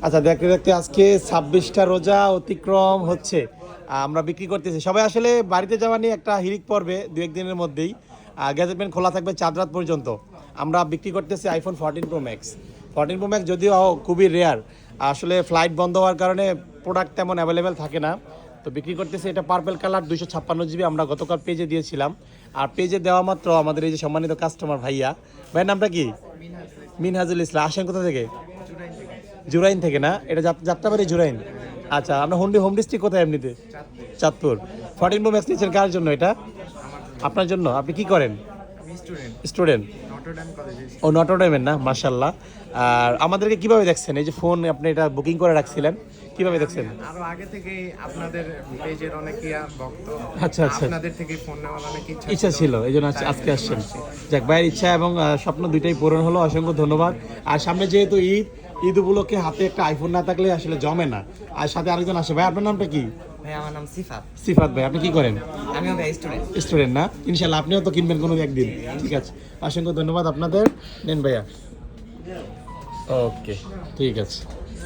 আচ্ছা, দেখতে দেখতে আজকে 26টা রোজা অতিক্রম হচ্ছে। আমরা বিক্রি করতেছি, সবাই আসলে বাড়িতে যাওয়া নিয়ে একটা হিরিক পড়বে দু একদিনের মধ্যেই। গ্যাজেটমেন্ট খোলা থাকবে চাঁদ রাত পর্যন্ত। আমরা বিক্রি করতেছি iPhone 14 pro max. 14 pro max যদিও খুবই রেয়ার, আসলে ফ্লাইট বন্ধ হওয়ার কারণে প্রোডাক্ট তেমন অ্যাভেলেবেল থাকে না। তো বিক্রি করতেছি এটা পার্পেল কালার 256 জিবি। আমরা গতকাল পেজে দিয়েছিলাম, আর পেজে দেওয়া মাত্র আমাদের এই যে সম্মানিত কাস্টমার ভাইয়ের নামটা কি? মিনহাজুল ইসলাম। আসেন কোথা থেকে? জুরাইন থেকে না? এটা যাত্রাবাড়ি জুরাইন। আচ্ছা, আপনার হোম ডিস্ট্রিক্ট কোথায় এমনিতে? চাঁদপুর। 14 প্রো ম্যাক্স নিচ্ছেন কার জন্য এটা? আপনার জন্য। আপনি কি করেন? স্টুডেন্ট। ও, নটরডেমের না? মাশাআল্লাহ। আর আমাদেরকে কিভাবে দেখছেন? এই যে ফোন আপনি এটা বুকিং করে রাখছিলেন, কিভাবে দেখছেন? আরো আগে থেকেই আপনাদের পেজের অনেকেই ভক্ত। আচ্ছা আচ্ছা, আপনাদের থেকে ফোন নেওয়ার অনেক ইচ্ছা ছিল, এই জন্য আজকে আসছেন। যাক, ভাইয়ের ইচ্ছা এবং স্বপ্ন দুইটাই পূরণ হলো, অসংখ্য ধন্যবাদ। আর সামনে যেহেতু ঈদ উপলক্ষে হাতে একটা আইফোন না থাকলে আসলে জমে না। আর সাথে আরেকজন আসে। ভাই, আপনার নামটা কি? ভাই আমার নাম সিফাত। সিফাত ভাই, আপনি কি করেন? আমিও ভাই স্টুডেন্ট। স্টুডেন্ট না? ইনশাল্লাহ আপনিও তো কিনবেন কোনো একদিন। ঠিক আছে, অসংখ্য ধন্যবাদ আপনাদের। নেন ভাইয়া। ওকে, ঠিক আছে।